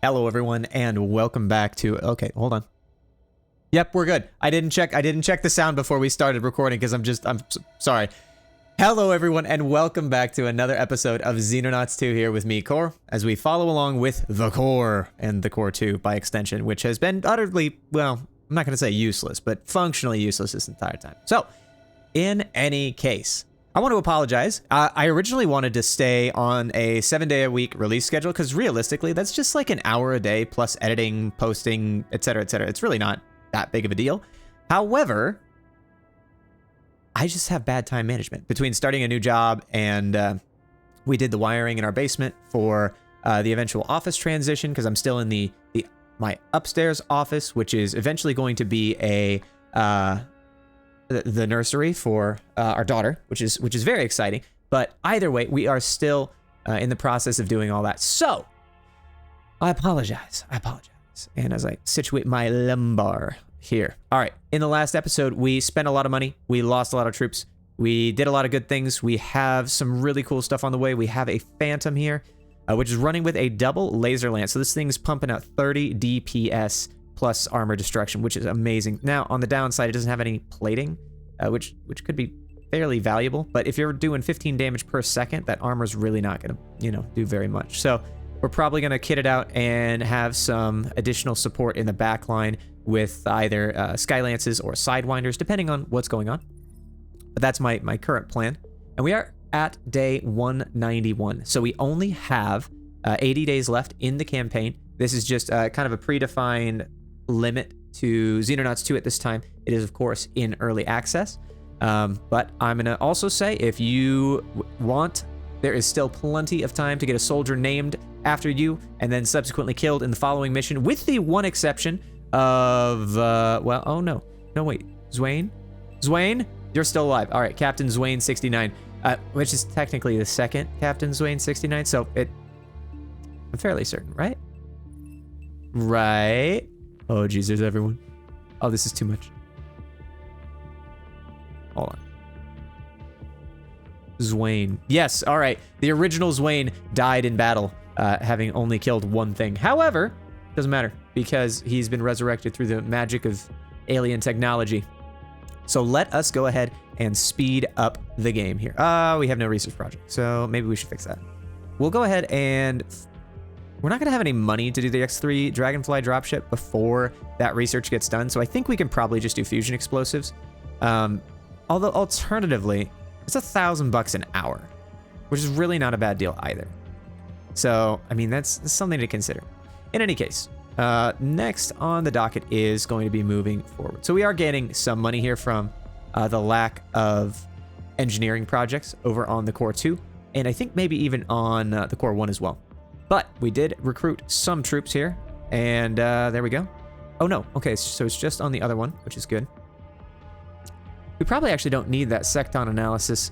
Hello everyone and welcome back to okay, hold on. Yep, we're good. I didn't check the sound before we started recording because I'm sorry. Hello everyone and welcome back to another episode of Xenonauts 2 here with me, Core, as we follow along with the Core and the Core 2 by extension, which has been utterly, well, I'm not going to say useless, but functionally useless this entire time. So, in any case, I want to apologize. I originally wanted to stay on a 7-day-a-week release schedule because realistically, that's just like an hour a day plus editing, posting, etc., etc. It's really not that big of a deal. However, I just have bad time management between starting a new job and we did the wiring in our basement for the eventual office transition because I'm still in my upstairs office, which is eventually going to be the nursery for our daughter, which is very exciting. But either way, we are still in the process of doing all that. So I apologize. And as I situate my lumbar here. All right. In the last episode, we spent a lot of money. We lost a lot of troops. We did a lot of good things. We have some really cool stuff on the way. We have a Phantom here, which is running with a double laser lance. So this thing's pumping out 30 DPS plus armor destruction, which is amazing. Now, on the downside, it doesn't have any plating, which could be fairly valuable. But if you're doing 15 damage per second, that armor's really not going to, do very much. So we're probably going to kit it out and have some additional support in the back line with either Skylances or Sidewinders, depending on what's going on. But that's my current plan. And we are at day 191. So we only have 80 days left in the campaign. This is just kind of a predefined limit to Xenonauts 2 at this time. It is, of course, in early access. But I'm going to also say, if you want, there is still plenty of time to get a soldier named after you and then subsequently killed in the following mission, with the one exception of, well, oh no. No, wait. Zwain, you're still alive. All right, Captain Xenonauts 69, which is technically the second Captain Xenonauts 69, so I'm fairly certain, right? Right. Oh, geez, there's everyone. Oh, this is too much. Hold on. Zwain. Yes, all right. The original Zwain died in battle, having only killed one thing. However, doesn't matter because he's been resurrected through the magic of alien technology. So let us go ahead and speed up the game here. We have no research project, so maybe we should fix that. We'll go ahead and... We're not going to have any money to do the X3 Dragonfly dropship before that research gets done, so I think we can probably just do fusion explosives. Although, alternatively, it's $1,000 an hour, which is really not a bad deal either. So, I mean, that's something to consider. In any case, next on the docket is going to be moving forward. So we are getting some money here from the lack of engineering projects over on the Core 2, and I think maybe even on the Core 1 as well. But we did recruit some troops here, and there we go. Oh no, okay, so it's just on the other one, which is good. We probably actually don't need that secton analysis.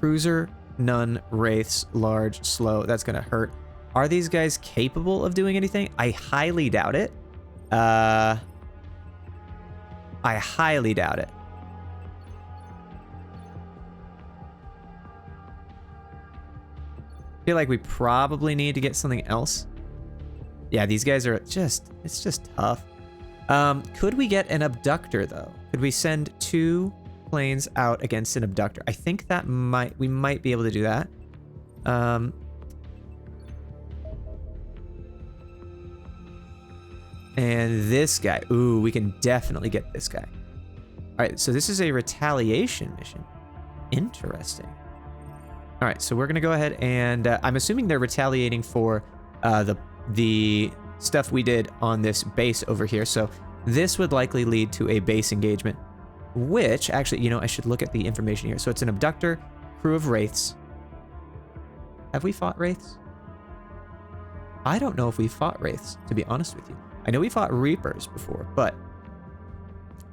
Cruiser, none, Wraiths, large, slow, that's gonna hurt. Are these guys capable of doing anything? I highly doubt it. I highly doubt it. I feel like we probably need to get something else. Yeah, these guys are it's just tough. Could we get an Abudctor though? Could we send 2 planes out against an Abudctor? I think that we might be able to do that. And this guy, ooh, we can definitely get this guy. All right, so this is a retaliation mission. Interesting. All right, so we're gonna go ahead and I'm assuming they're retaliating for the stuff we did on this base over here. So this would likely lead to a base engagement, which actually, I should look at the information here. So it's an Abudctor, crew of Wraiths. Have we fought Wraiths? I don't know if we fought Wraiths, to be honest with you. I know we fought Reapers before, but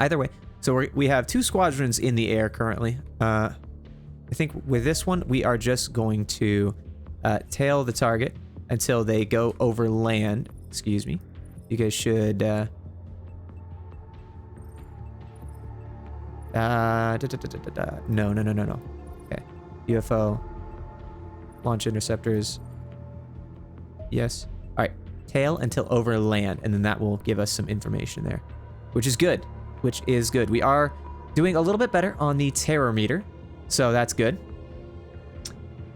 either way. So we have 2 squadrons in the air currently. I think with this one, we are just going to tail the target until they go over land. Excuse me. You guys should... No. Okay. UFO. Launch interceptors. Yes. All tail until over land, and then that will give us some information there, which is good. We are doing a little bit better on the terror meter, so that's good.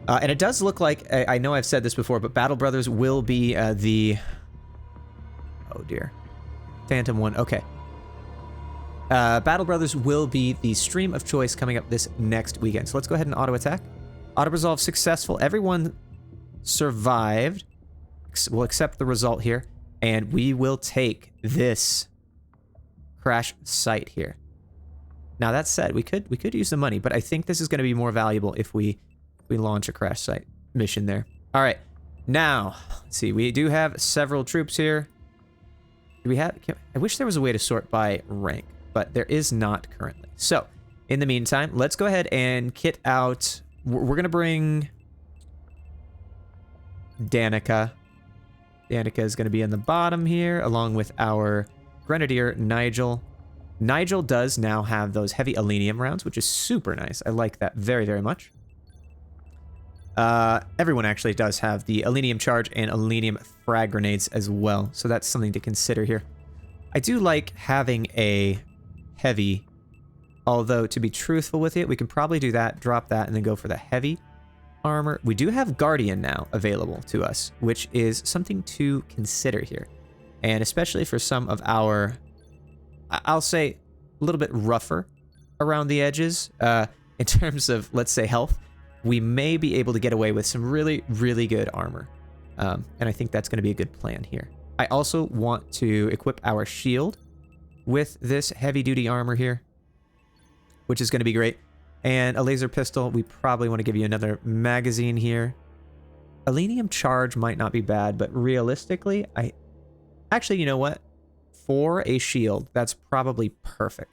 And it does look like, I know I've said this before, but Battle Brothers will be the... Oh dear. Phantom 1, okay. Battle Brothers will be the stream of choice coming up this next weekend. So let's go ahead and auto-attack. Auto-resolve successful. Everyone survived. We'll accept the result here, and we will take this crash site here. Now, that said, we could use the money, but I think this is going to be more valuable if we launch a crash site mission there. All right. Now, let's see. We do have several troops here. Do we have... I wish there was a way to sort by rank, but there is not currently. So, in the meantime, let's go ahead and kit out... We're going to bring... Danica. Danica is going to be in the bottom here, along with our Grenadier, Nigel. Nigel does now have those heavy Elenium rounds, which is super nice. I like that very, very much. Everyone actually does have the Elenium charge and Elenium frag grenades as well, so that's something to consider here. I do like having a heavy, although to be truthful with it, we can probably do that, drop that, and then go for the heavy armor. We do have Guardian now available to us, which is something to consider here. And especially for some of our, I'll say, a little bit rougher around the edges, in terms of, let's say, health, we may be able to get away with some really, really good armor. And I think that's going to be a good plan here. I also want to equip our shield with this heavy-duty armor here, which is going to be great. And a laser pistol, we probably want to give you another magazine here. Elenium charge might not be bad, but realistically, actually, you know what? For a shield, that's probably perfect.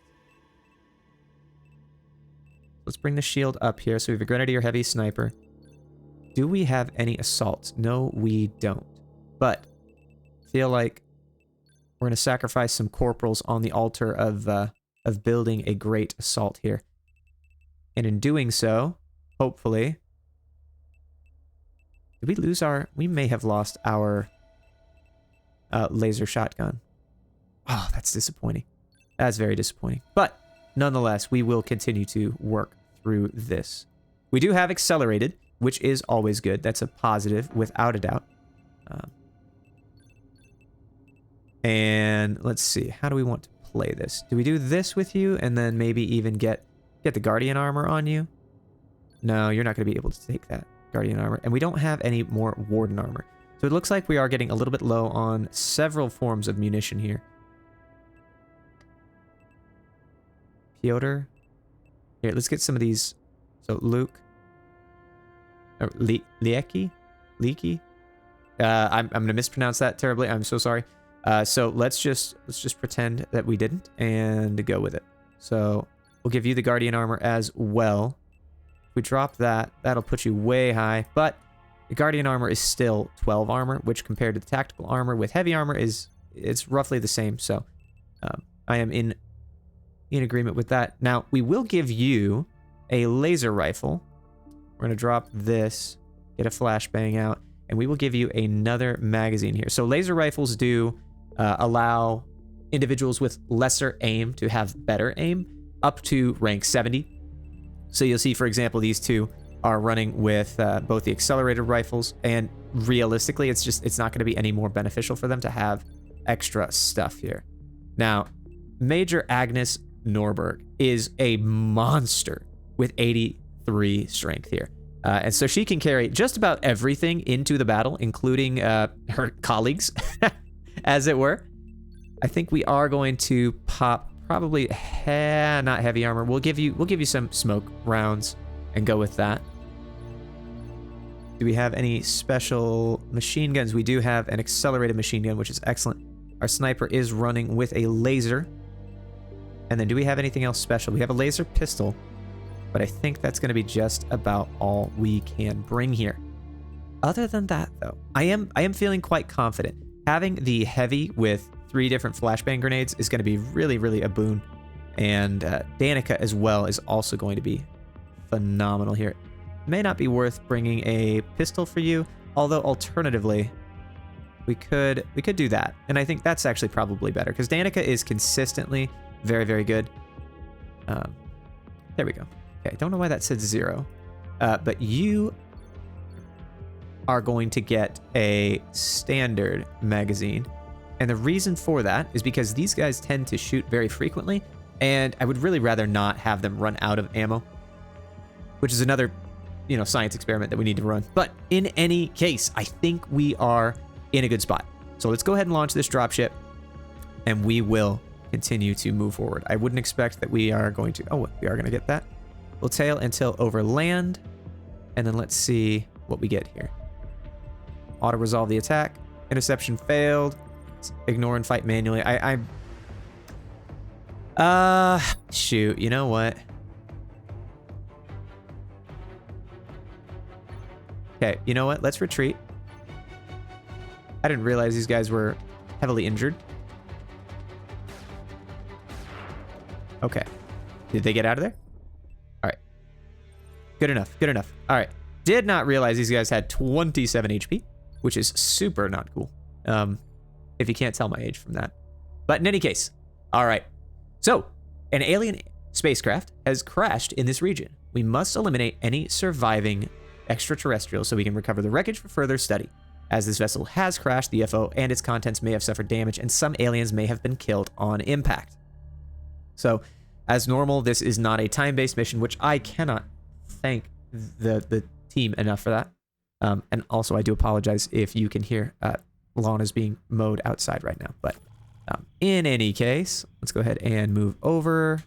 Let's bring the shield up here. So we have a Grenadier Heavy Sniper. Do we have any assaults? No, we don't. But I feel like we're going to sacrifice some corporals on the altar of building a great assault here. And in doing so, hopefully... Did we lose our... We may have lost our laser shotgun. Oh, that's disappointing. That's very disappointing. But nonetheless, we will continue to work through this. We do have accelerated, which is always good. That's a positive, without a doubt. And let's see. How do we want to play this? Do we do this with you and then maybe even get the Guardian armor on you? No, you're not going to be able to take that Guardian armor. And we don't have any more Warden armor. So it looks like we are getting a little bit low on several forms of munition here. Piotr. Here, let's get some of these. So Luke. Or Leaky? I'm going to mispronounce that terribly. I'm so sorry. So let's just pretend that we didn't and go with it. So we'll give you the Guardian armor as well. If we drop that, that'll put you way high. But the Guardian armor is still 12 armor, which compared to the tactical armor with heavy armor it's roughly the same. So I am in agreement with that. Now, we will give you a laser rifle. We're going to drop this, get a flashbang out, and we will give you another magazine here. So laser rifles do allow individuals with lesser aim to have better aim up to rank 70. So you'll see, for example, these two are running with both the accelerated rifles, and realistically, it's not going to be any more beneficial for them to have extra stuff here. Now, Major Agnes Norberg is a monster with 83 strength here. And so she can carry just about everything into the battle, including her colleagues, as it were. I think we are going to pop probably not heavy armor. We'll give you some smoke rounds and go with that. Do we have any special machine guns? We do have an accelerated machine gun, which is excellent. Our sniper is running with a laser. And then do we have anything else special? We have a laser pistol, but I think that's going to be just about all we can bring here. Other than that, though, I am feeling quite confident. Having the heavy with 3 different flashbang grenades is going to be really, really a boon. And Danica as well is also going to be phenomenal here. May not be worth bringing a pistol for you, although alternatively, we could do that. And I think that's actually probably better because Danica is consistently very, very good. There we go. Okay, I don't know why that said 0. But you are going to get a standard magazine. And the reason for that is because these guys tend to shoot very frequently, and I would really rather not have them run out of ammo, which is another, science experiment that we need to run. But in any case, I think we are in a good spot. So let's go ahead and launch this dropship, and we will continue to move forward. I wouldn't expect that we are going to... Oh, we are going to get that. We'll tail until over land, and then let's see what we get here. Auto-resolve the attack. Interception failed. Let's ignore and fight manually. Shoot, you know what? Okay, you know what? Let's retreat. I didn't realize these guys were heavily injured. Okay. Did they get out of there? All right. Good enough. Good enough. All right. Did not realize these guys had 27 HP, which is super not cool. If you can't tell my age from that. But in any case, all right. So, an alien spacecraft has crashed in this region. We must eliminate any surviving extraterrestrials so we can recover the wreckage for further study. As this vessel has crashed, the UFO and its contents may have suffered damage, and some aliens may have been killed on impact. So, as normal, this is not a time-based mission, which I cannot thank the team enough for that. And also, I do apologize if you can hear Lana's being mowed outside right now. But in any case, let's go ahead and move over.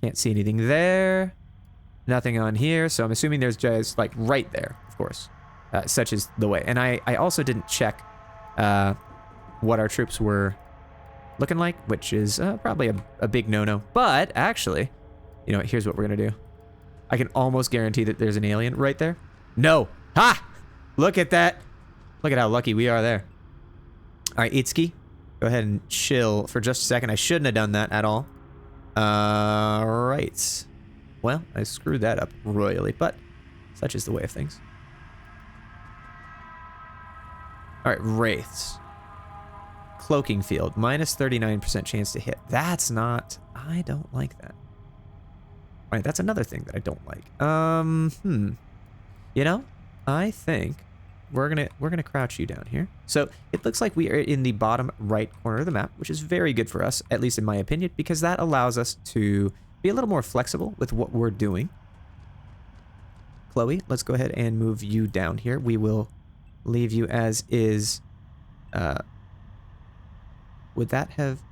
Can't see anything there. Nothing on here, so I'm assuming there's just, like, right there, of course. Such is the way. And I also didn't check what our troops were looking like, which is probably a big no-no. But actually, here's what we're gonna do. I can almost guarantee that there's an alien right there. No. Ha! Look at that. Look at how lucky we are there. All right, Itsuki, go ahead and chill for just a second. I shouldn't have done that at all. All right. Well, I screwed that up royally, but such is the way of things. All right, Wraiths. Cloaking field, minus 39% chance to hit. That's not... I don't like that. All right, that's another thing that I don't like. I think we're gonna crouch you down here. So it looks like we are in the bottom right corner of the map, which is very good for us, at least in my opinion, because that allows us to be a little more flexible with what we're doing. Chloe, let's go ahead and move you down here. We will leave you as is. Would that have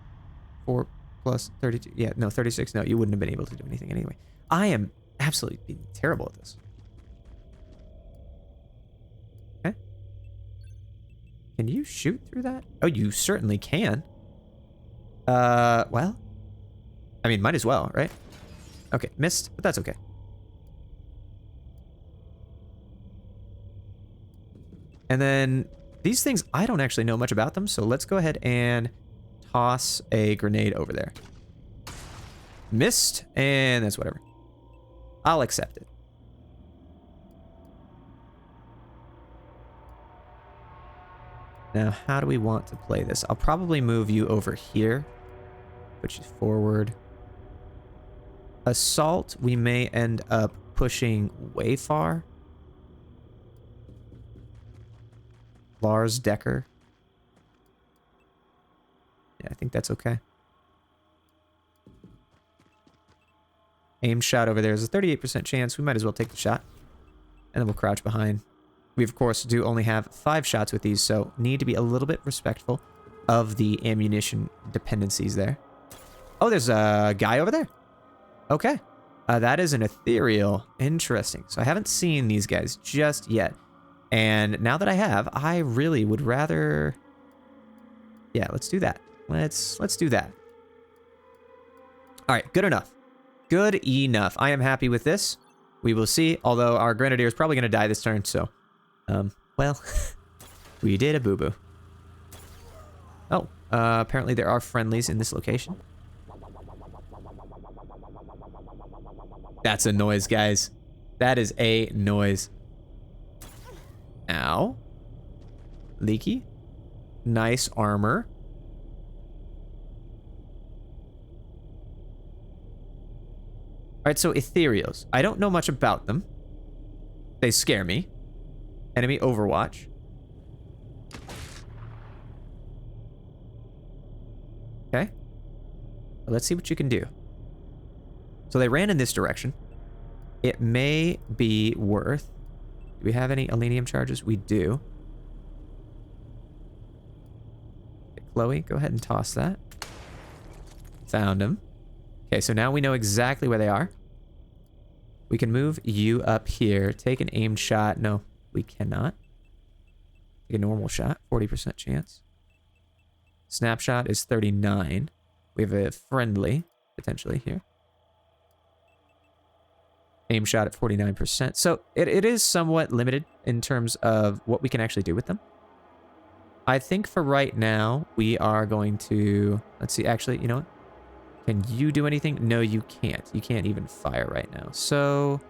4 plus 32? Yeah, no, 36. No, you wouldn't have been able to do anything anyway. I am absolutely being terrible at this. Okay. Can you shoot through that? Oh, you certainly can. Well, I mean, might as well, right? Okay, missed, but that's okay. And then these things, I don't actually know much about them, so let's go ahead and toss a grenade over there. Missed, and that's whatever. I'll accept it. Now, how do we want to play this? I'll probably move you over here. Put you forward. Assault, we may end up pushing way far. Lars Decker. Yeah, I think that's okay. Aim shot over there is a 38% chance. We might as well take the shot. And then we'll crouch behind. We, of course, do only have 5 shots with these, so need to be a little bit respectful of the ammunition dependencies there. Oh, there's a guy over there. Okay. That is an ethereal. Interesting. So I haven't seen these guys just yet. And now that I have, I really would rather... Yeah, let's do that. Let's do that. All right, good enough. Good enough. I am happy with this. We will see, although our Grenadier is probably going to die this turn, so... well, we did a boo-boo. Oh, apparently there are friendlies in this location. That's a noise, guys. That is a noise. Ow. Leaky. Nice armor. Alright, so ethereals. I don't know much about them. They scare me. Enemy Overwatch. Okay. Let's see what you can do. So they ran in this direction. It may be worth... Do we have any alenium charges? We do. Okay, Chloe, go ahead and toss that. Found him. Okay, so now we know exactly where they are. We can move you up here. Take an aimed shot. No, we cannot. Take a normal shot. 40% chance. Snapshot is 39. We have a friendly, potentially, here. Aim shot at 49%. So it is somewhat limited in terms of what we can actually do with them. I think for right now, we are going to... Let's see, actually, you know what? Can you do anything? No, you can't. You can't even fire right now. So...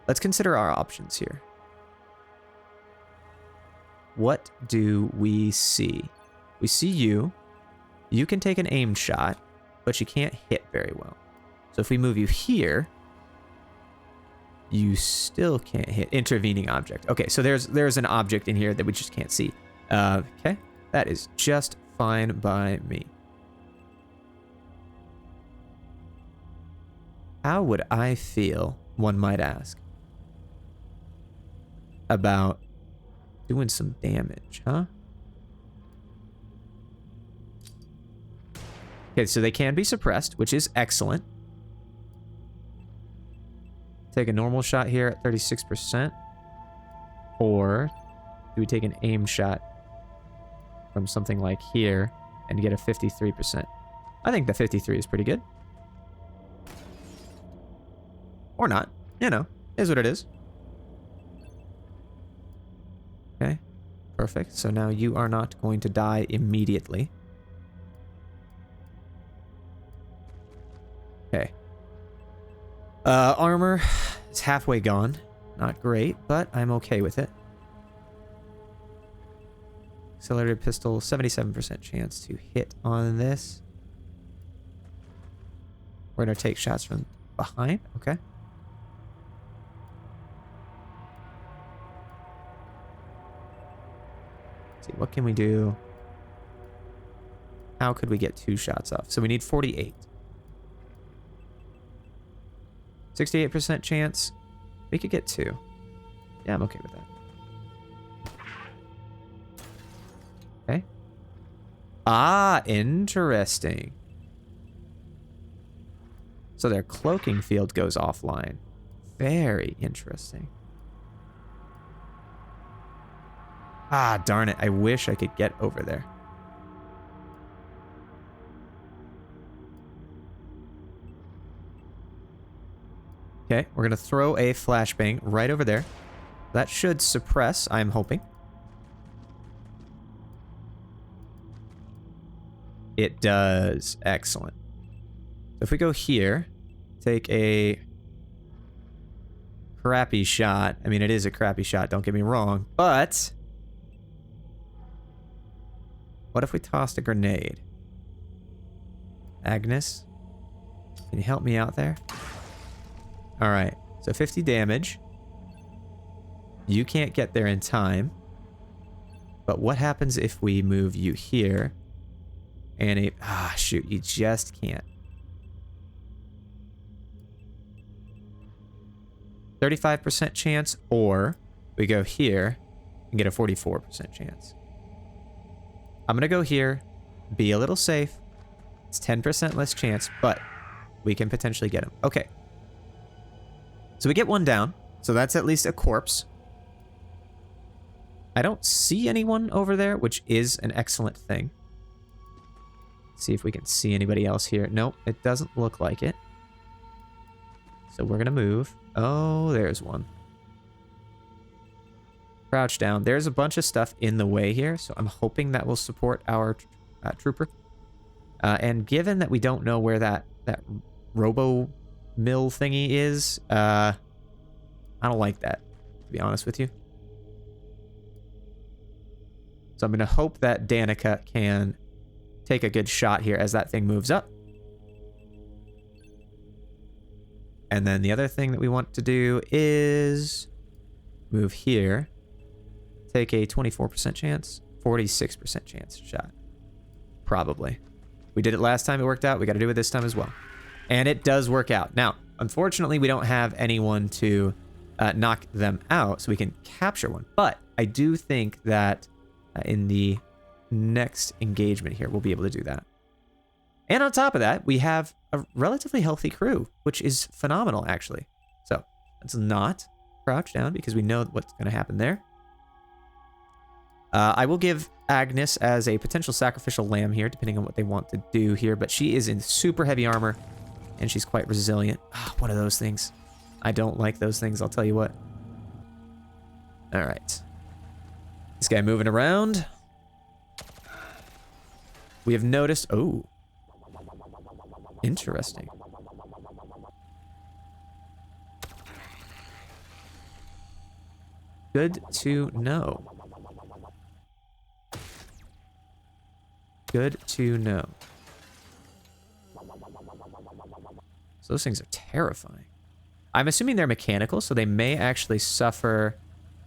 Let's consider our options here. What do we see? We see you. You can take an aimed shot, but you can't hit very well. So if we move you here, you still can't hit. Intervening object. Okay, so there's an object in here that we just can't see. Okay. That is just fine by me. How would I feel, one might ask, about doing some damage, huh? Okay, so they can be suppressed, which is excellent. Take a normal shot here at 36%. Or do we take an aim shot from something like here and get a 53%? I think the 53 is pretty good. Or not. You know, is what it is. Okay, perfect. So now you are not going to die immediately. Okay. Armor is halfway gone. Not great, but I'm okay with it. Accelerated pistol, 77% chance to hit on this. We're going to take shots from behind. Okay. Let's see, what can we do? How could we get 2 shots off? So we need 48. 68% chance. We could get 2. Yeah, I'm okay with that. Okay. Ah, interesting. So their cloaking field goes offline. Very interesting. Ah, darn it. I wish I could get over there. Okay, we're going to throw a flashbang right over there. That should suppress, I'm hoping. It does. Excellent. So if we go here, take a crappy shot. I mean, it is a crappy shot, don't get me wrong. But what if we tossed a grenade? Agnes, can you help me out there? All right, so 50 damage. You can't get there in time. But what happens if we move you here? And shoot, you just can't. 35% chance, or we go here and get a 44% chance. I'm gonna go here, be a little safe. It's 10% less chance, but we can potentially get him. Okay. So we get 1 down, so that's at least a corpse. I don't see anyone over there, which is an excellent thing. Let's see if we can see anybody else here. Nope, it doesn't look like it. So we're gonna move. Oh, there's one. Crouch down. There's a bunch of stuff in the way here, so I'm hoping that will support our trooper. And given that we don't know where that robo mill thingy is, I don't like that. to be honest with you. So I'm going to hope that Danica can take a good shot here as that thing moves up. And then the other thing that we want to do is move here. Take a 24% chance, 46% chance shot. Probably. We did it last time, it worked out. We got to do it this time as well. And it does work out. Now, unfortunately, we don't have anyone to knock them out, so we can capture one. But I do think that in the next engagement here, we'll be able to do that. And on top of that, we have a relatively healthy crew, which is phenomenal, actually. So let's not crouch down because we know what's going to happen there. I will give Agnes as a potential sacrificial lamb here, depending on what they want to do here. But she is in super heavy armor, and she's quite resilient. One of those things. I don't like those things, I'll tell you what. All right. This guy moving around. We have noticed... Oh. Interesting. Good to know. Good to know. So those things are terrifying. I'm assuming they're mechanical, so they may actually suffer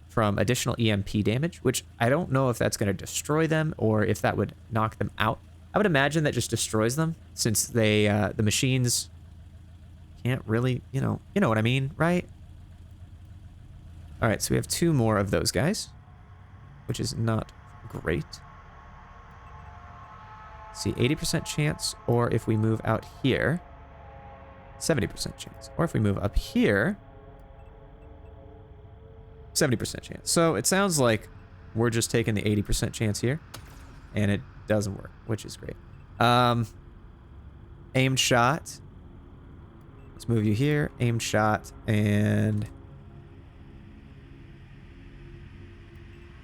from additional EMP damage, which I don't know if that's going to destroy them or if that would knock them out. I would imagine that just destroys them, since they the machines can't really, you know what I mean, right? All right, so we have 2 more of those guys, which is not great. Let's see, 80% chance, or if we move out here, 70% chance. Or if we move up here, 70% chance. So it sounds like we're just taking the 80% chance here, and it doesn't work, which is great. Aimed shot. Let's move you here. Aimed shot, and...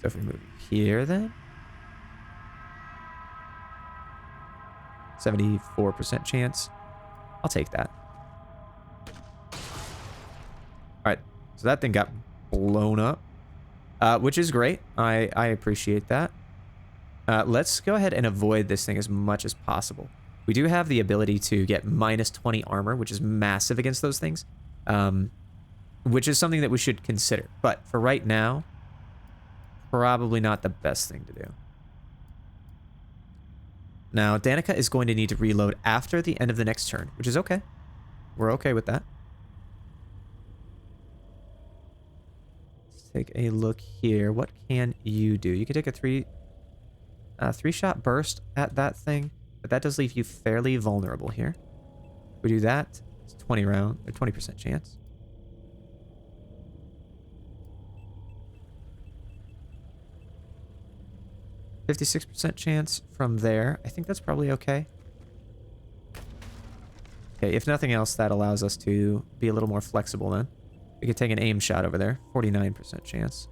So if we move here, then... 74% chance. I'll take that. Alright, so that thing got blown up, which is great. I appreciate that. Let's go ahead and avoid this thing as much as possible. We do have the ability to get minus 20 armor, which is massive against those things, which is something that we should consider. But for right now, probably not the best thing to do. Now, Danica is going to need to reload after the end of the next turn, which is okay. We're okay with that. Let's take a look here. What can you do? You can take a three-shot burst at that thing, but that does leave you fairly vulnerable here. If we do that, it's 20% chance. %56 chance from there. I think that's probably okay. Okay, if nothing else, that allows us to be a little more flexible then. We could take an aim shot over there. 49% chance.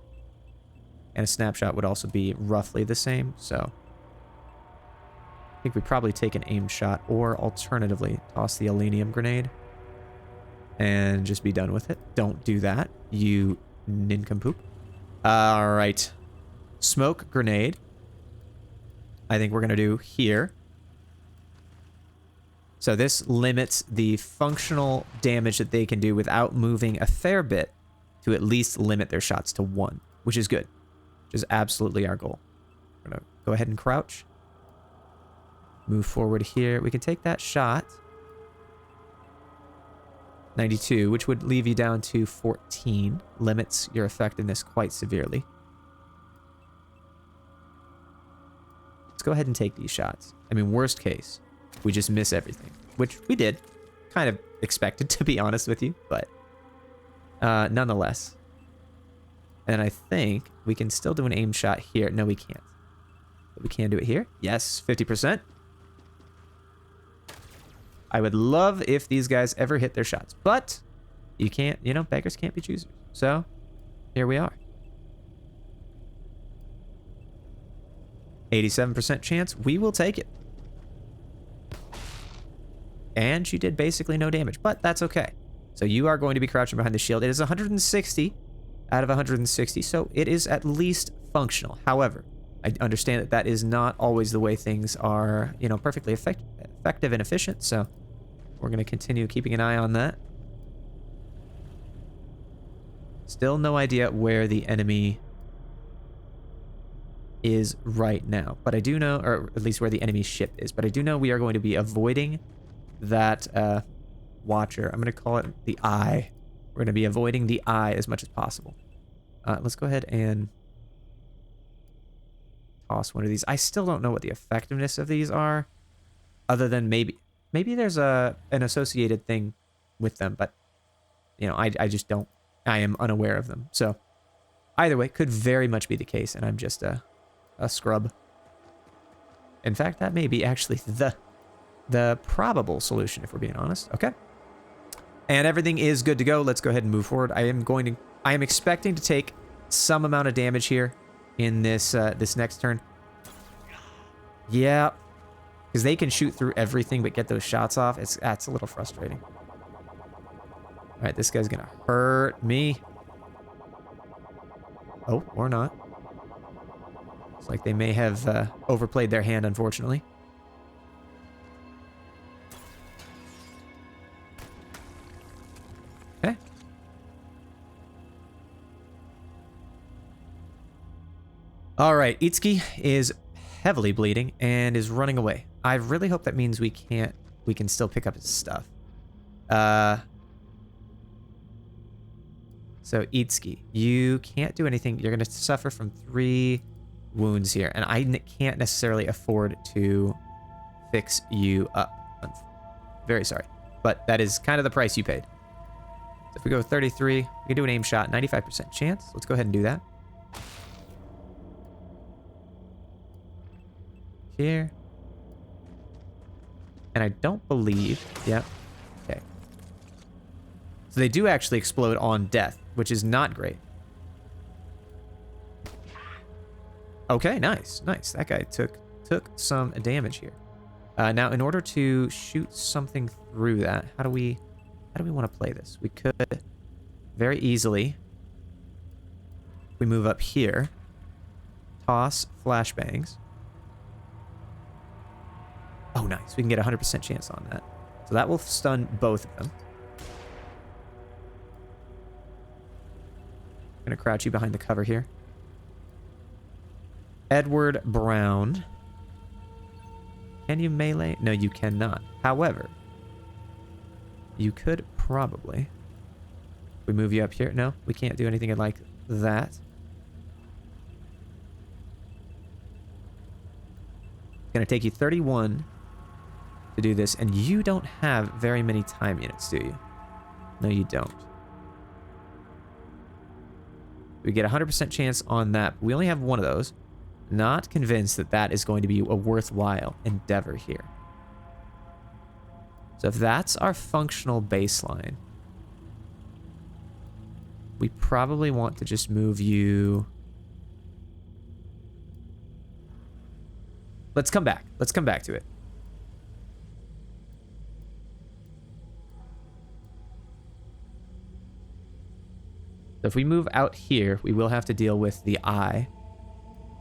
And a snapshot would also be roughly the same, so... I think we probably take an aim shot, or alternatively, toss the Elenium grenade. And just be done with it. Don't do that, you nincompoop. Alright. Smoke grenade. I think we're going to do here. So this limits the functional damage that they can do without moving a fair bit to at least limit their shots to 1, which is good. Which is absolutely our goal. We're going to go ahead and crouch. Move forward here. We can take that shot. 92, which would leave you down to 14. Limits your effectiveness quite severely. Go ahead and take these shots. I mean, worst case, we just miss everything, which we did. Kind of expected, to be honest with you, but nonetheless. And I think we can still do an aim shot here. No, we can't. But we can do it here. Yes, 50%. I would love if these guys ever hit their shots, but you can't, beggars can't be choosers. So here we are. 87% chance, we will take it. And she did basically no damage, but that's okay. So you are going to be crouching behind the shield. It is 160 out of 160. So it is at least functional. However, I understand that that is not always the way things are, you know, perfectly effective and efficient. So we're going to continue keeping an eye on that. Still no idea where the enemy is right now. But I do know, or at least where the enemy ship is. But I do know we are going to be avoiding that watcher. I'm going to call it the eye. We're going to be avoiding the eye as much as possible. Let's go ahead and toss one of these. I still don't know what the effectiveness of these are, other than maybe there's an associated thing with them, but you know, I just don't. I am unaware of them. So either way, could very much be the case, and I'm just a scrub. In fact, that may be actually the probable solution, if we're being honest. Okay. And everything is good to go. Let's go ahead and move forward. I am expecting to take some amount of damage here in this this next turn. Yeah, because they can shoot through everything but get those shots off. That's a little frustrating. All right, this guy's gonna hurt me. Oh, or not. It's like they may have overplayed their hand, unfortunately. Okay. All right, Itsuki is heavily bleeding and is running away. I really hope that means we can still pick up his stuff. So Itsuki, you can't do anything. You're going to suffer from 3 wounds here, and I can't necessarily afford to fix you up. I'm very sorry, but that is kind of the price you paid. So if we go 33, we can do an aim shot, 95% chance. Let's go ahead and do that. Here. And I don't believe... Yeah. Okay. So they do actually explode on death, which is not great. Okay, nice. Nice. That guy took some damage here. Now, in order to shoot something through that, how do we want to play this? We could very easily... We move up here. Toss flashbangs. Oh, nice. We can get a 100% chance on that. So that will stun both of them. I'm going to crouch you behind the cover here. Edward Brown. Can you melee? No, you cannot. However, you could probably... We move you up here. No, we can't do anything like that. It's going to take you 31 to do this, and you don't have very many time units, do you? No, you don't. We get a 100% chance on that. We only have one of those. Not convinced that that is going to be a worthwhile endeavor here. So if that's our functional baseline, we probably want to just move you... Let's come back. Let's come back to it. So if we move out here, we will have to deal with the eye.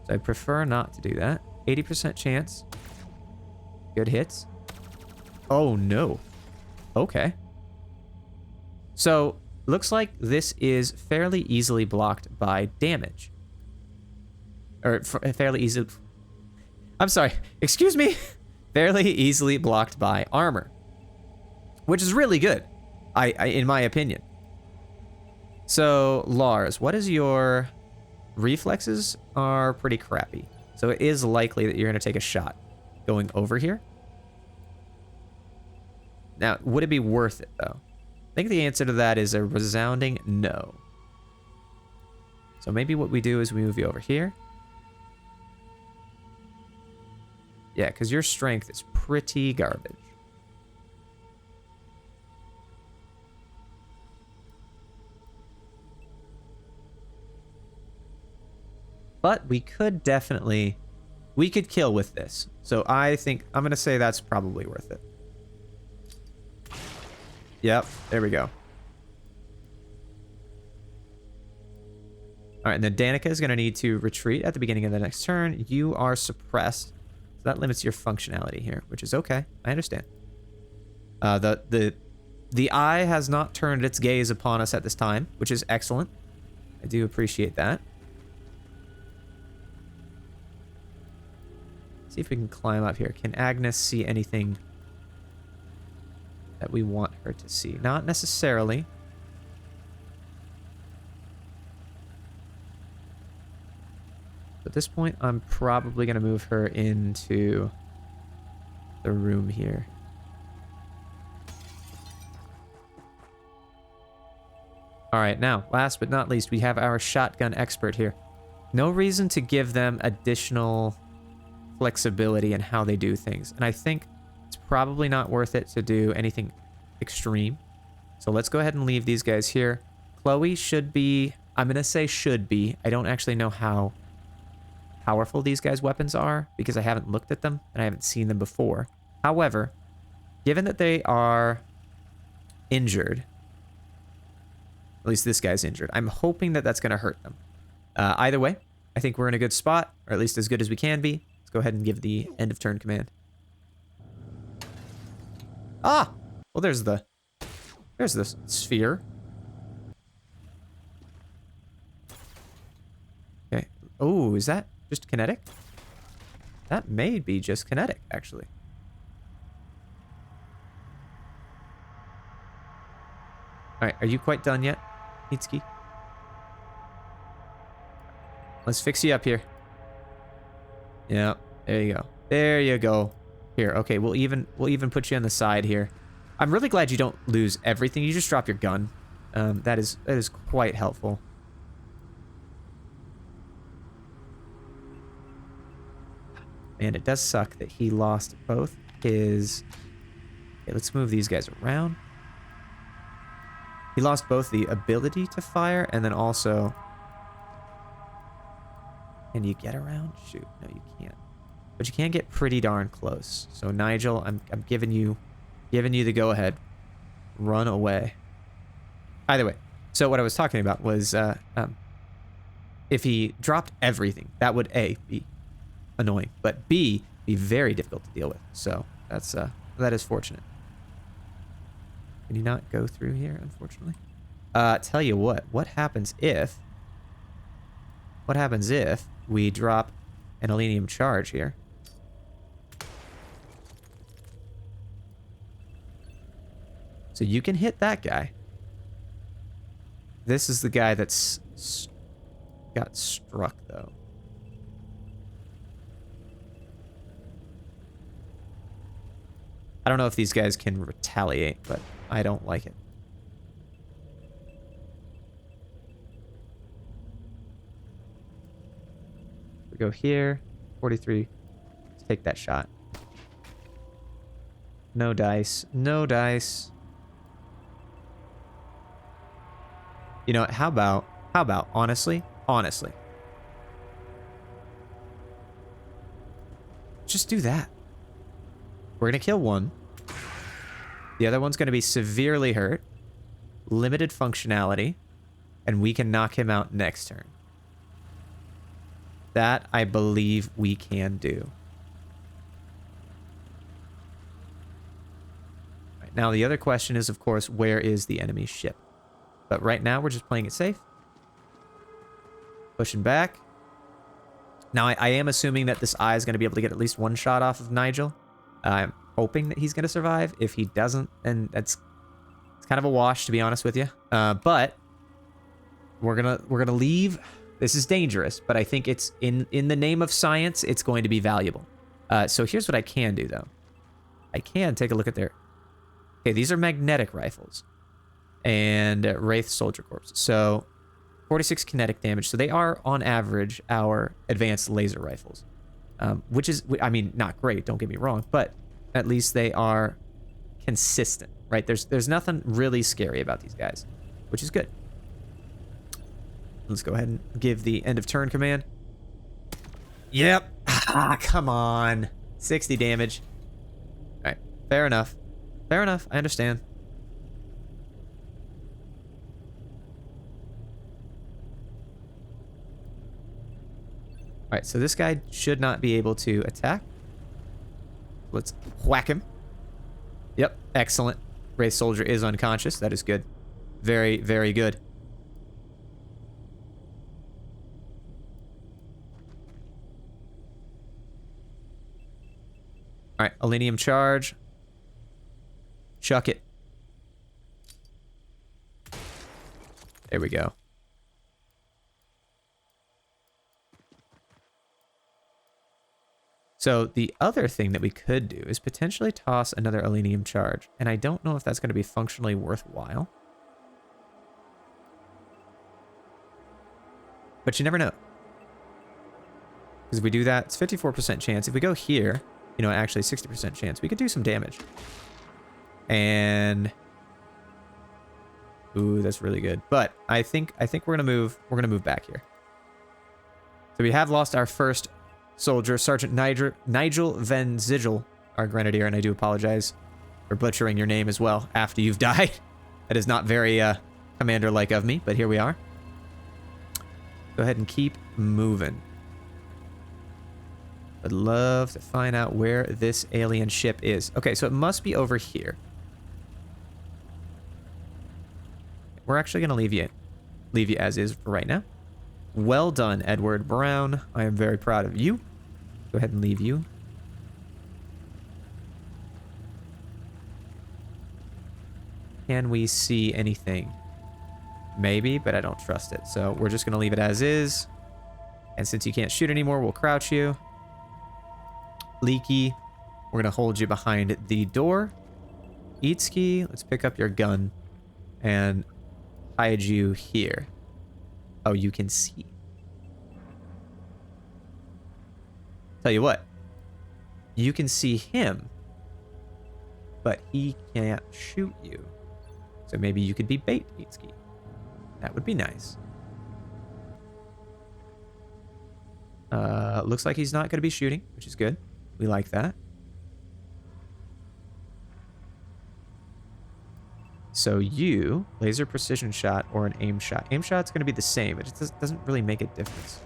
So I prefer not to do that. 80% chance. Good hits. Oh, no. Okay. So, looks like this is fairly easily blocked by damage. Or fairly easily... I'm sorry. Excuse me. Fairly easily blocked by armor. Which is really good, in my opinion. So, Lars, what is your... Reflexes are pretty crappy. So it is likely that you're going to take a shot going over here. Now, would it be worth it, though? I think the answer to that is a resounding no. So maybe what we do is we move you over here. Yeah, because your strength is pretty garbage. But we could definitely... We could kill with this. So I think... I'm going to say that's probably worth it. Yep, there we go. All right, and then Danica is going to need to retreat at the beginning of the next turn. You are suppressed. So that limits your functionality here, which is okay. I understand. The eye has not turned its gaze upon us at this time, which is excellent. I do appreciate that. See if we can climb up here. Can Agnes see anything that we want her to see? Not necessarily. At this point, I'm probably going to move her into the room here. All right, now, last but not least, we have our shotgun expert here. No reason to give them additional flexibility in how they do things. And I think it's probably not worth it to do anything extreme. So let's go ahead and leave these guys here. Chloe should be, I'm going to say should be. I don't actually know how powerful these guys' weapons are because I haven't looked at them and I haven't seen them before. However, given that they are injured, at least this guy's injured, I'm hoping that that's going to hurt them. Either way, I think we're in a good spot, or at least as good as we can be. Let's go ahead and give the end of turn command. Ah! Well, there's the sphere. Okay. Oh, is that just kinetic? That may be just kinetic, actually. Alright, are you quite done yet, Mitsuki? Let's fix you up here. Yeah, there you go. There you go. Here, okay, we'll even put you on the side here. I'm really glad you don't lose everything. You just drop your gun. That is quite helpful. Man, it does suck that he lost both his... Okay, let's move these guys around. He lost both the ability to fire and then also... Can you get around? Shoot, no you can't. But you can get pretty darn close. So Nigel, I'm giving you the go-ahead. Run away. Either way, so what I was talking about was if he dropped everything, that would A, be annoying, but B, be very difficult to deal with. So that is fortunate. Can you not go through here, unfortunately? Tell you what happens if we drop an Elenium charge here? So you can hit that guy. This is the guy that's got struck, though. I don't know if these guys can retaliate, but I don't like it. We go here, 43. Let's take that shot. No dice. No dice. You know, how about, honestly, just do that. We're going to kill one. The other one's going to be severely hurt, limited functionality, and we can knock him out next turn. That, I believe, we can do. Right, now, the other question is, of course, where is the enemy ship? But right now, we're just playing it safe. Pushing back. Now, I am assuming that this eye is going to be able to get at least one shot off of Nigel. I'm hoping that he's going to survive. If he doesn't, then it's kind of a wash, to be honest with you. But we're gonna leave. This is dangerous, but I think it's in the name of science, it's going to be valuable. So here's what I can do, though. I can take a look at their... Okay, these are magnetic rifles. And Wraith Soldier Corps. So 46 kinetic damage. So they are, on average, our advanced laser rifles. Which is, I mean, not great, don't get me wrong, but at least they are consistent, right? There's nothing really scary about these guys, which is good. Let's go ahead and give the end of turn command. Yep. Ah, come on. 60 damage. All right, fair enough. Fair enough, I understand. right, so this guy should not be able to attack. Let's whack him. Yep, excellent. Wraith soldier is unconscious. That is good. Very, very good. All right, Alenium charge. Chuck it. There we go. So the other thing that we could do is potentially toss another Alenium charge. And I don't know if that's going to be functionally worthwhile. But you never know. Because if we do that, it's 54% chance. If we go here, you know, actually 60% chance, we could do some damage. And ooh, that's really good. But I think we're gonna move back here. So we have lost our first soldier, Sergeant Nigel Van Zigel, our grenadier, and I do apologize for butchering your name as well after you've died. That is not very commander-like of me, but here we are. Go ahead and keep moving. I'd love to find out where this alien ship is. Okay, so it must be over here. We're actually going to leave you as is for right now. Well done, Edward Brown. I am very proud of you. Go ahead and leave you. Can we see anything? Maybe, but I don't trust it. So we're just going to leave it as is. And since you can't shoot anymore, we'll crouch you. Leaky, we're going to hold you behind the door. Eatski, let's pick up your gun and hide you here. Oh, you can see. Tell you what, you can see him, but he can't shoot you. So maybe you could be bait, Eatski. That would be nice. Looks like he's not going to be shooting, which is good. We like that. So you, laser precision shot or an aim shot. Aim shot's going to be the same. It just doesn't really make a difference.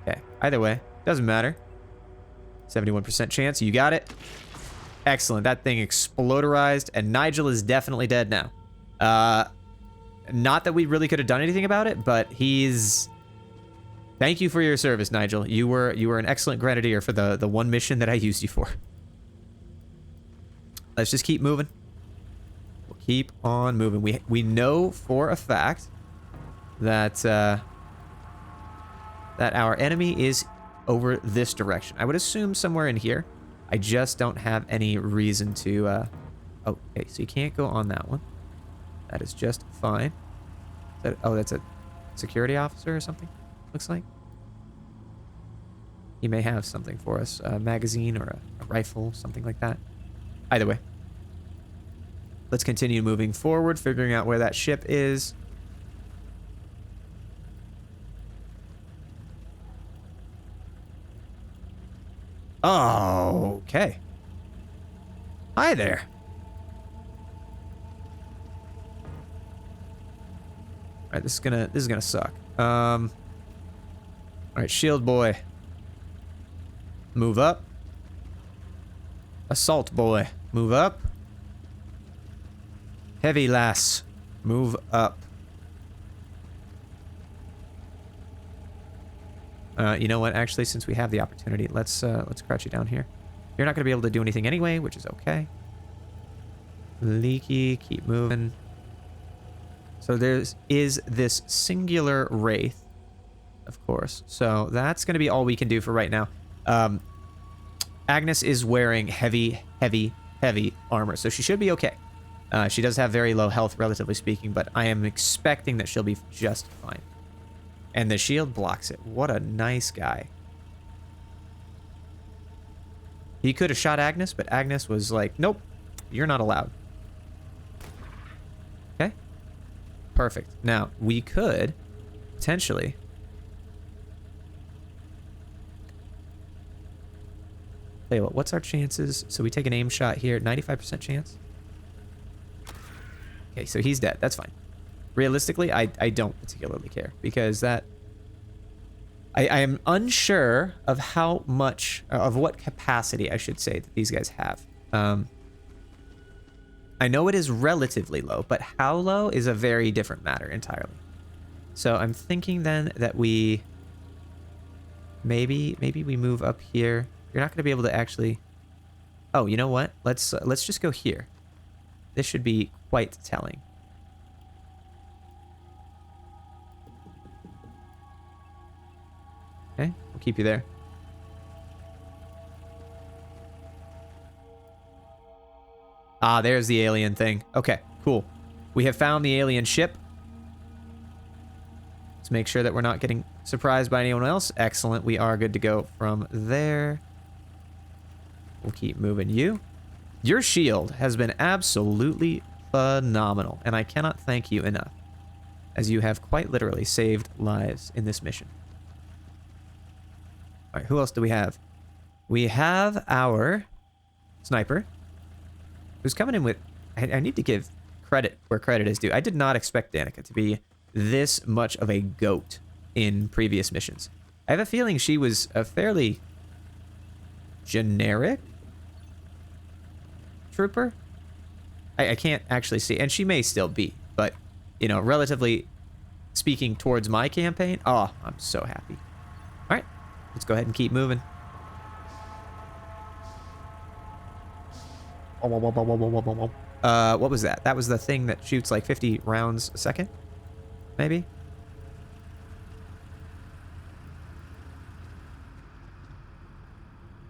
Okay, either way, doesn't matter. 71% chance, you got it. Excellent, that thing exploderized, and Nigel is definitely dead now. Not that we really could have done anything about it, but he's... Thank you for your service, Nigel. You were an excellent grenadier for the one mission that I used you for. Let's just keep moving. We'll keep on moving. We know for a fact that that our enemy is over this direction. I would assume somewhere in here. I just don't have any reason to... Oh, okay, so you can't go on that one. That is just fine. Oh, that's a security officer or something? Looks like. He may have something for us. A magazine or a rifle, something like that. Either way. Let's continue moving forward, figuring out where that ship is. Oh, okay. Hi there. All right, this is gonna suck. All right, shield boy. Move up. Assault boy. Move up. Heavy lass. Move up. You know what? Actually, since we have the opportunity, let's crouch you down here. You're not going to be able to do anything anyway, which is okay. Leaky, keep moving. So there is this singular wraith, of course. So that's going to be all we can do for right now. Agnes is wearing heavy armor, so she should be okay. She does have very low health, relatively speaking, but I am expecting that she'll be just fine. And the shield blocks it. What a nice guy. He could have shot Agnes, but Agnes was like, nope, you're not allowed. Okay. Perfect. Now, we could potentially... Tell you what, what's our chances? So we take an aim shot here, 95% chance. Okay, so he's dead. That's fine. Realistically, I don't particularly care because that I am unsure of how much, of what capacity, I should say, that these guys have. I know it is relatively low, but how low is a very different matter entirely. So I'm thinking then that we maybe we move up here. You're not going to be able to actually. Oh, you know what? Let's just go here. This should be quite telling. Okay, we'll keep you there. Ah, there's the alien thing. Okay, cool. We have found the alien ship. Let's make sure that we're not getting surprised by anyone else. Excellent. We are good to go from there. We'll keep moving you. Your shield has been absolutely phenomenal, and I cannot thank you enough, as you have quite literally saved lives in this mission. All right, who else do we have? We have our sniper, who's coming in with... I need to give credit where credit is due. I did not expect Danica to be this much of a goat in previous missions. I have a feeling she was a fairly generic trooper. I can't actually see, and she may still be, but, you know, relatively speaking towards my campaign, oh, I'm so happy. All right, let's go ahead and keep moving. What was that? That was the thing that shoots like 50 rounds a second? Maybe?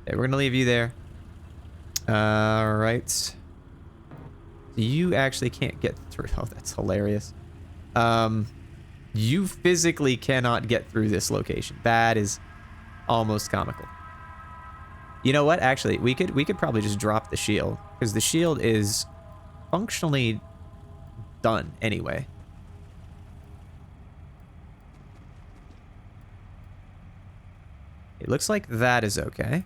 Okay, we're gonna leave you there. Alright. You actually can't get through. Oh, that's hilarious. You physically cannot get through this location. That is almost comical. You know what? Actually, we could probably just drop the shield, because the shield is functionally done anyway. It looks like that is okay.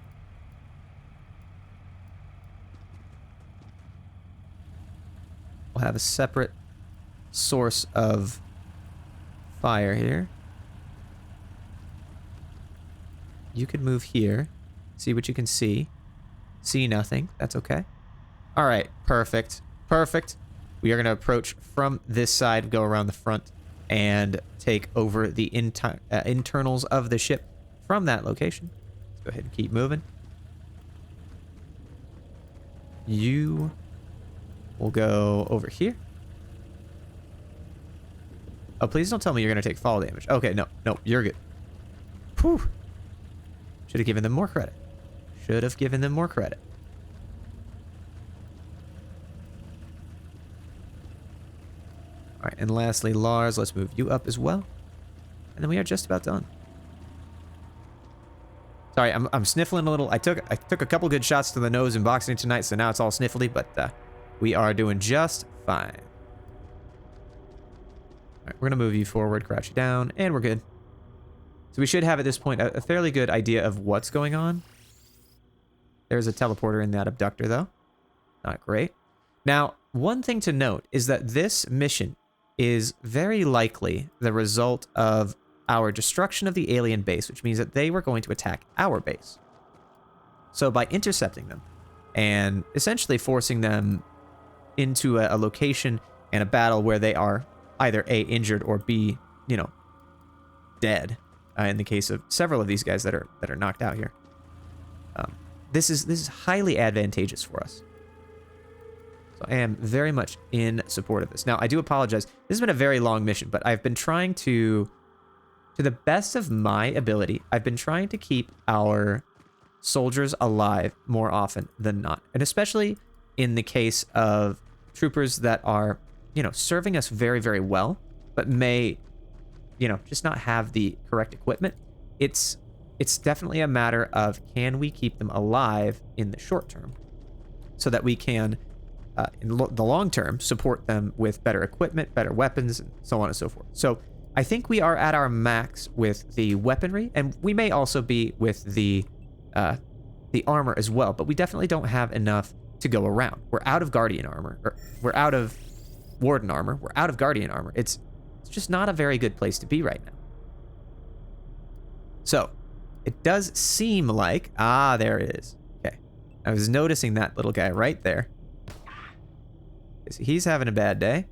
We'll have a separate source of fire here. You could move here. See what you can see. See nothing. That's okay. All right. Perfect. Perfect. We are going to approach from this side, go around the front, and take over the internals of the ship from that location. Let's go ahead and keep moving. You will go over here. Oh, please don't tell me you're going to take fall damage. Okay, no, you're good. Whew. Should have given them more credit. Should have given them more credit. All right, and lastly, Lars, let's move you up as well. And then we are just about done. Sorry, I'm sniffling a little. I took a couple good shots to the nose in boxing tonight, so now it's all sniffly, but we are doing just fine. All right, we're gonna move you forward, crouch you down, and we're good. So we should have at this point a fairly good idea of what's going on. There's a teleporter in that abductor, though. Not great. Now, one thing to note is that this mission is very likely the result of our destruction of the alien base, which means that they were going to attack our base. So by intercepting them and essentially forcing them into a location and a battle where they are either A, injured, or B, you know, dead, in the case of several of these guys that are knocked out here. This is highly advantageous for us. So I am very much in support of this. Now, I do apologize. This has been a very long mission, but I've been trying to the best of my ability, I've been trying to keep our soldiers alive more often than not. And especially in the case of troopers that are, you know, serving us very, very well, but may, you know, just not have the correct equipment. It's definitely a matter of, can we keep them alive in the short term so that we can, in the long term, support them with better equipment, better weapons, and so on and so forth. So I think we are at our max with the weaponry, and we may also be with the armor as well, but we definitely don't have enough to go around. We're out of Guardian armor, or we're out of Warden armor, we're out of Guardian armor. It's just not a very good place to be right now. So, it does seem like... Ah, there it is. Okay. I was noticing that little guy right there. So he's having a bad day.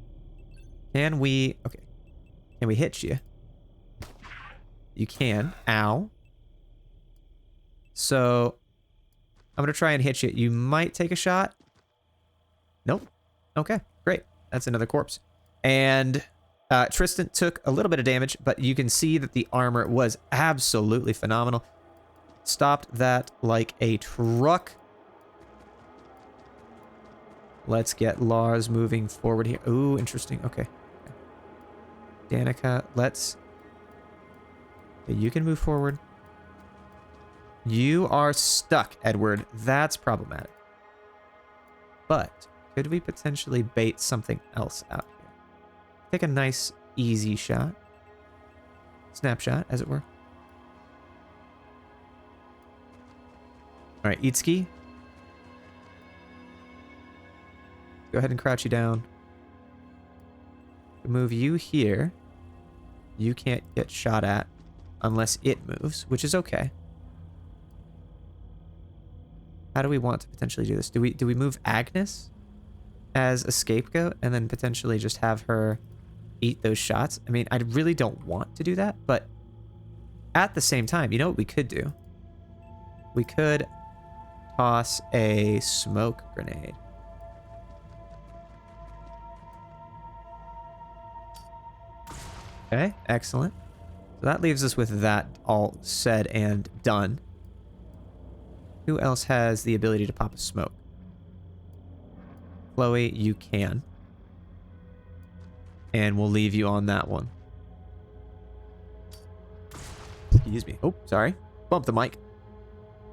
Can we... Okay. Can we hit you? You can. Ow. So, I'm going to try and hit you. You might take a shot. Nope. Okay, great. That's another corpse. And Tristan took a little bit of damage, but you can see that the armor was absolutely phenomenal. Stopped that like a truck. Let's get Lars moving forward here. Ooh, interesting. Okay. Danica, let's... Okay, you can move forward. You are stuck, Edward. That's problematic. But could we potentially bait something else out here? Take a nice, easy shot. Snapshot, as it were. All right, Itsuki. Go ahead and crouch you down. Move you here. You can't get shot at unless it moves, which is okay. How do we want to potentially do this? Do we move Agnes as a scapegoat and then potentially just have her eat those shots? I mean, I really don't want to do that, but at the same time, you know what we could do? We could toss a smoke grenade. Okay, excellent. So that leaves us with that all said and done. Who else has the ability to pop a smoke? Chloe, you can. And we'll leave you on that one. Excuse me. Oh, sorry. Bump the mic.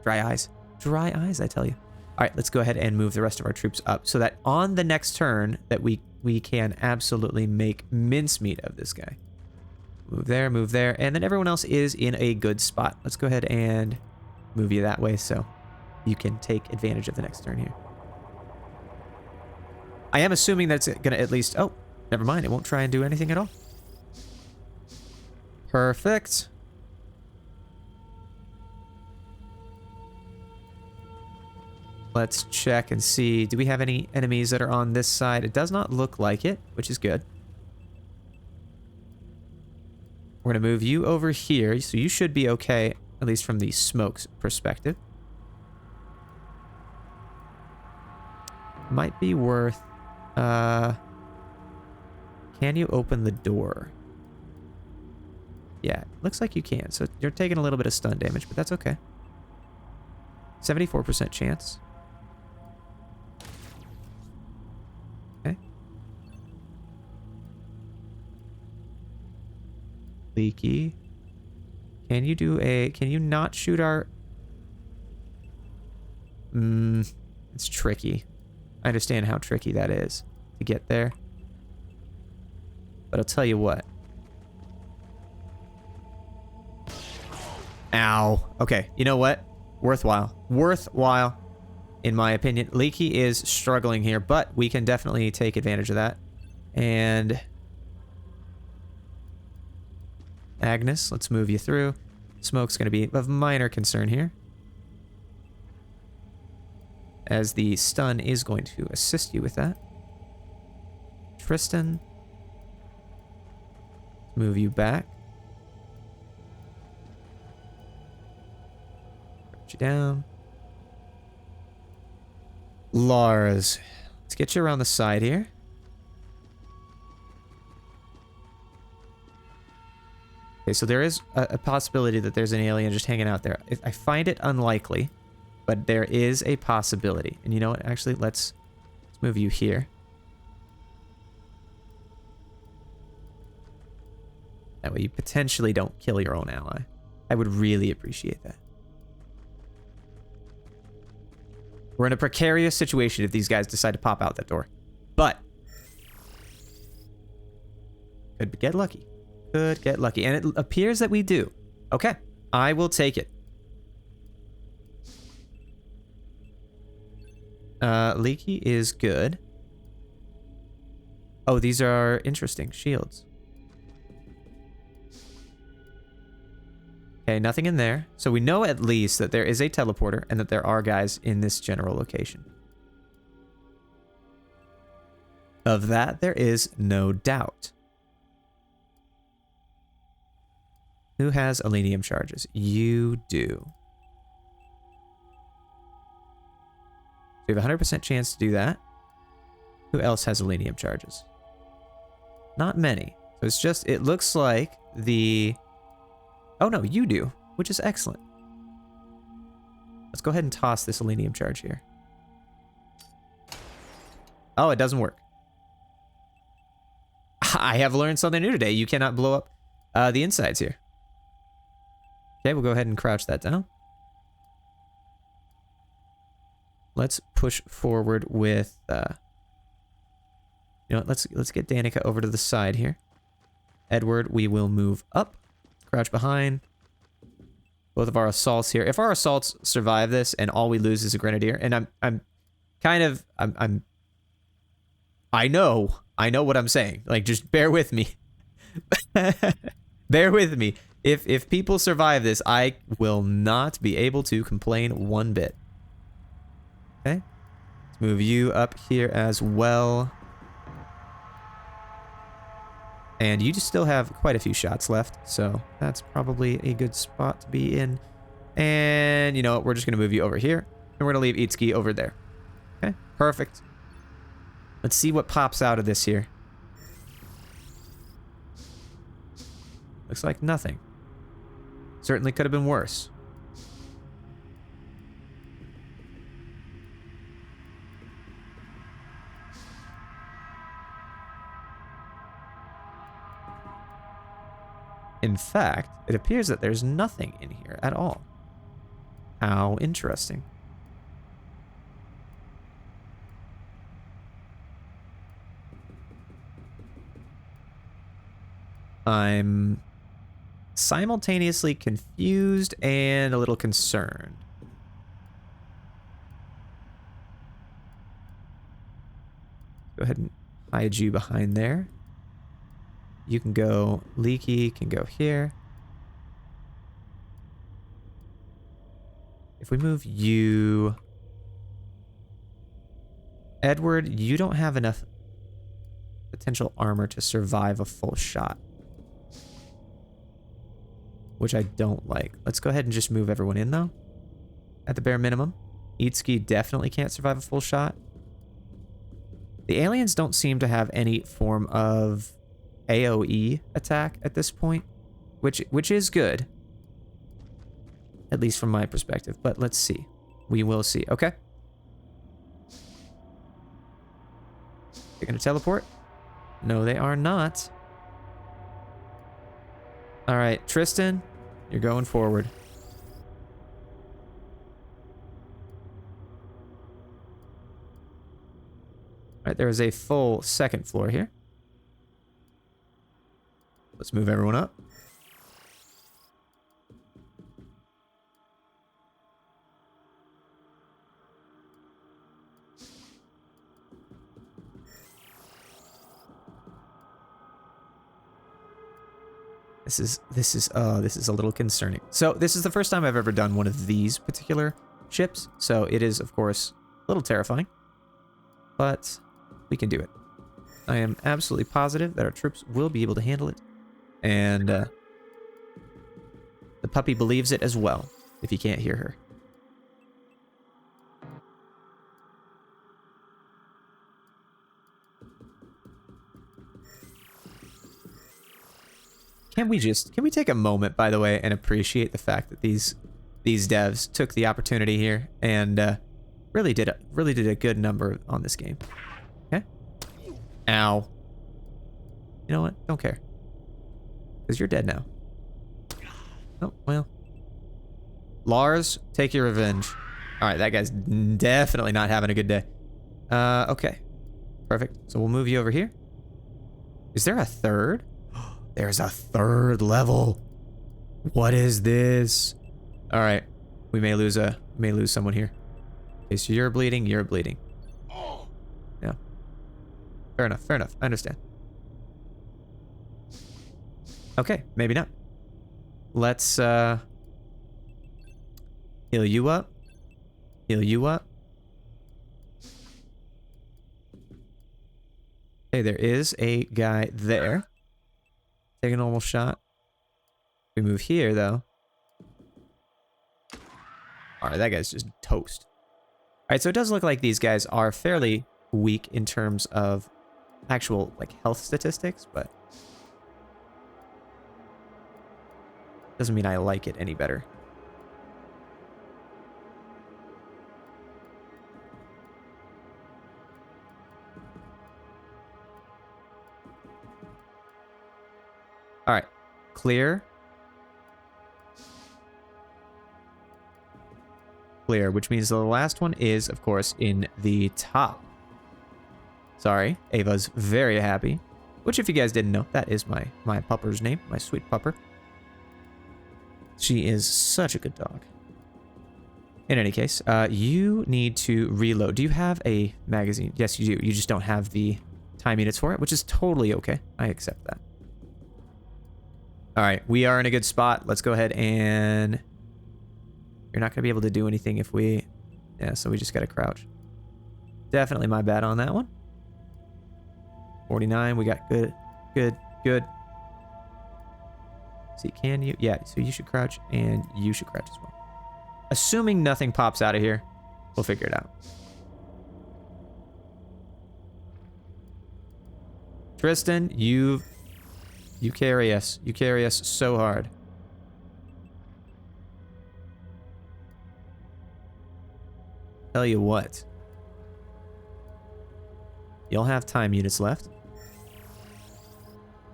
Dry eyes. Dry eyes, I tell you. All right, let's go ahead and move the rest of our troops up so that on the next turn that we can absolutely make mincemeat of this guy. Move there, and then everyone else is in a good spot. Let's go ahead and move you that way so you can take advantage of the next turn here. I am assuming that it's going to at least... Oh, never mind. It won't try and do anything at all. Perfect. Let's check and see. Do we have any enemies that are on this side? It does not look like it, which is good. We're going to move you over here, so you should be okay, at least from the smoke's perspective. Might be worth... can you open the door? Yeah, looks like you can. So you're taking a little bit of stun damage, but that's okay. 74% chance. Okay. Leaky. Can you do a... Can you not shoot our... It's tricky. I understand how tricky that is to get there. But I'll tell you what. Ow. Okay, you know what? Worthwhile. Worthwhile, in my opinion. Leaky is struggling here, but we can definitely take advantage of that. And... Agnes, let's move you through. Smoke's going to be of minor concern here, as the stun is going to assist you with that. Tristan, move you back. Put you down. Lars, let's get you around the side here. Okay, so there is a possibility that there's an alien just hanging out there. I find it unlikely, but there is a possibility. And you know what? Actually, let's move you here. That way you potentially don't kill your own ally. I would really appreciate that. We're in a precarious situation if these guys decide to pop out that door. But could get lucky. Could get lucky. And it appears that we do. Okay. I will take it. Leaky is good. Oh, these are interesting shields. Okay, nothing in there. So we know at least that there is a teleporter and that there are guys in this general location. Of that, there is no doubt. Who has alenium charges? You do. We have a 100% chance to do that. Who else has alenium charges? Not many. So it's just, it looks like the... Oh no, you do, which is excellent. Let's go ahead and toss this alenium charge here. Oh, it doesn't work. I have learned something new today. You cannot blow up the insides here. Okay, we'll go ahead and crouch that down. Let's push forward with... you know what, let's get Danica over to the side here. Edward, we will move up. Crouch behind. Both of our assaults here. If our assaults survive this and all we lose is a grenadier, and I know what I'm saying. Like, just bear with me. Bear with me. If people survive this, I will not be able to complain one bit. Okay. Let's move you up here as well. And you just still have quite a few shots left, so that's probably a good spot to be in. And you know what? We're just going to move you over here, and we're going to leave Itsuki over there. Okay, perfect. Let's see what pops out of this here. Looks like nothing. Certainly could have been worse. In fact, it appears that there's nothing in here at all. How interesting. I'm simultaneously confused and a little concerned. Go ahead and hide you behind there. You can go, Leaky can go here. If we move you... Edward, you don't have enough potential armor to survive a full shot. Which I don't like. Let's go ahead and just move everyone in, though. At the bare minimum. Itsuki definitely can't survive a full shot. The aliens don't seem to have any form of AoE attack at this point, which is good, at least from my perspective. But let's see. We will see. Okay. They're gonna teleport? No, they are not. All right, Tristan, you're going forward. All right, there is a full second floor here. Let's move everyone up. This is a little concerning. So this is the first time I've ever done one of these particular ships, so it is of course a little terrifying, but we can do it. I am absolutely positive that our troops will be able to handle it. And the puppy believes it as well, if you can't hear her. Can we take a moment, by the way, and appreciate the fact that these devs took the opportunity here and really did a good number on this game. Okay? Ow. You know what? Don't care. Because you're dead now. Oh, well. Lars, take your revenge. Alright, that guy's definitely not having a good day. Okay. Perfect. So we'll move you over here. Is there a third? There's a third level. What is this? Alright. We may lose someone here. Okay, so you're bleeding, you're bleeding. Yeah. Fair enough, fair enough. I understand. Okay, maybe not. Let's Heal you up. Heal you up. Okay, there is a guy there. Take a normal shot. We move here, though. Alright, that guy's just toast. Alright, so it does look like these guys are fairly weak in terms of actual, like, health statistics, but doesn't mean I like it any better. Alright, clear. Clear, which means the last one is, of course, in the top. Sorry, Ava's very happy. Which, if you guys didn't know, that is my pupper's name, my sweet pupper. She is such a good dog. In any case, you need to reload. Do you have a magazine? Yes, you do. You just don't have the time units for it, which is totally okay. I accept that. All right, we are in a good spot. Let's go ahead and... You're not going to be able to do anything if we... Yeah, so we just got to crouch. Definitely my bad on that one. 49, we got good, good, good. See, can you? Yeah, so you should crouch, and you should crouch as well. Assuming nothing pops out of here, we'll figure it out. Tristan, you carry us. You carry us so hard. Tell you what. You'll have time units left.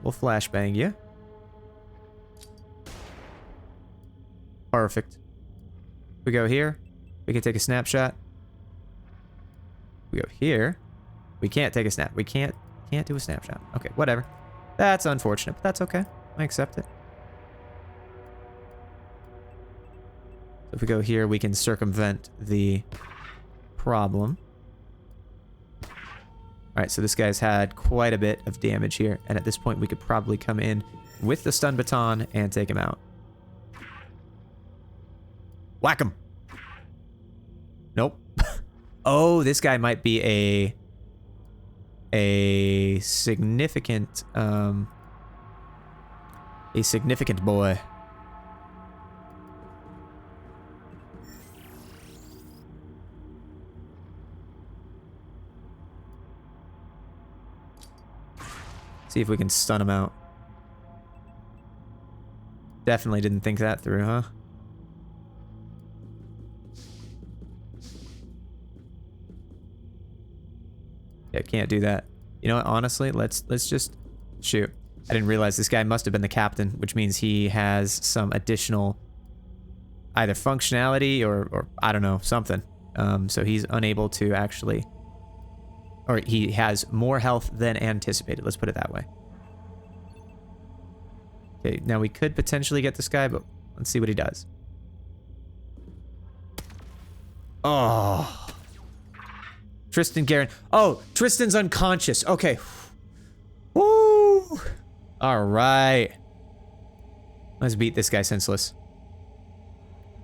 We'll flashbang you. Perfect. We go here. We can take a snapshot. We go here. We can't take a snap. We can't do a snapshot. Okay, whatever. That's unfortunate, but that's okay. I accept it. So if we go here, we can circumvent the problem. Alright, so this guy's had quite a bit of damage here, and at this point we could probably come in with the stun baton and take him out. Whack him! Nope. Oh, this guy might be a significant boy. See if we can stun him out. Definitely didn't think that through, huh? Yeah, can't do that. You know what, honestly, let's just shoot. I didn't realize this guy must have been the captain, which means he has some additional either functionality or I don't know, something. So he's unable to actually... Or he has more health than anticipated. Let's put it that way. Okay, now we could potentially get this guy, but let's see what he does. Oh. Tristan Garen. Oh, Tristan's unconscious. Okay. Woo. All right. Let's beat this guy senseless.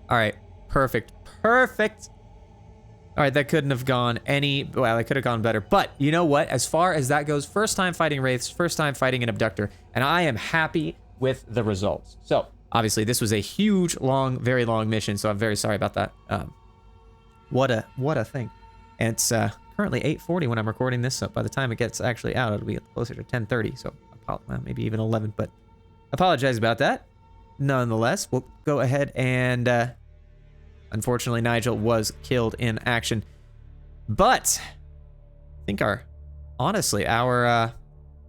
All right. Perfect. Perfect. All right, that couldn't have gone any... Well, it could have gone better. But you know what? As far as that goes, first time fighting Wraiths, first time fighting an Abductor, and I am happy with the results. So, obviously, this was a huge, long, very long mission, so I'm very sorry about that. What a thing. And it's currently 8:40 when I'm recording this, so by the time it gets actually out, it'll be closer to 10:30, so well, maybe even 11, but apologize about that. Nonetheless, we'll go ahead and... Unfortunately, Nigel was killed in action. But I think honestly, our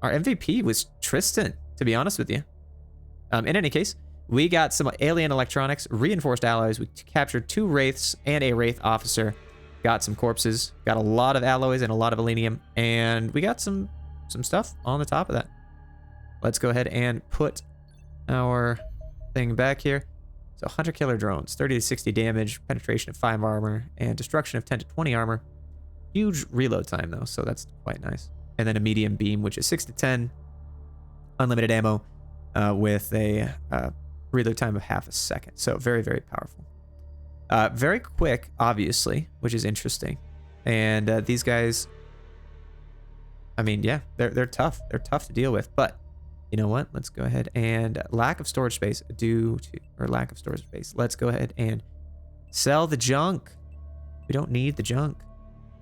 MVP was Tristan, to be honest with you. In any case, we got some alien electronics, reinforced alloys. We captured 2 Wraiths and a Wraith officer. Got some corpses, got a lot of alloys and a lot of alenium, and we got some stuff on the top of that. Let's go ahead and put our thing back here. So hunter killer drones, 30 to 60 damage, penetration of 5 armor, and destruction of 10 to 20 armor. Huge reload time though, so that's quite nice. And then a medium beam, which is 6 to 10, unlimited ammo, with a reload time of half a second. So very, very powerful. Very quick, obviously, which is interesting. And these guys, I mean, yeah, they're tough. They're tough to deal with. But you know what? Let's go ahead and lack of storage space lack of storage space. Let's go ahead and sell the junk. We don't need the junk.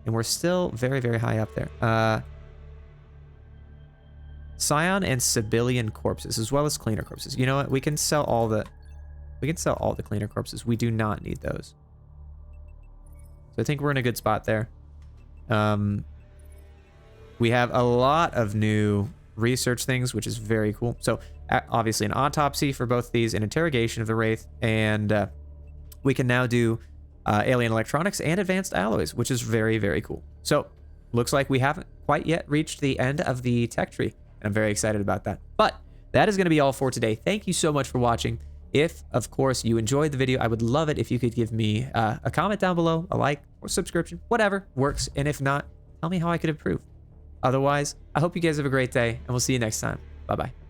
And we're still very, very high up there. Scion and civilian corpses, as well as cleaner corpses. You know what? We can sell all the cleaner corpses. We do not need those. So I think we're in a good spot there. We have a lot of new research things, which is very cool. So obviously an autopsy for both these, an interrogation of the Wraith, and we can now do alien electronics and advanced alloys, which is very, very cool. So looks like we haven't quite yet reached the end of the tech tree, and I'm very excited about that. But that is going to be all for today. Thank you so much for watching. If, of course, you enjoyed the video, I would love it if you could give me a comment down below, a like, or subscription, whatever works. And if not, tell me how I could improve. Otherwise, I hope you guys have a great day, and we'll see you next time. Bye-bye.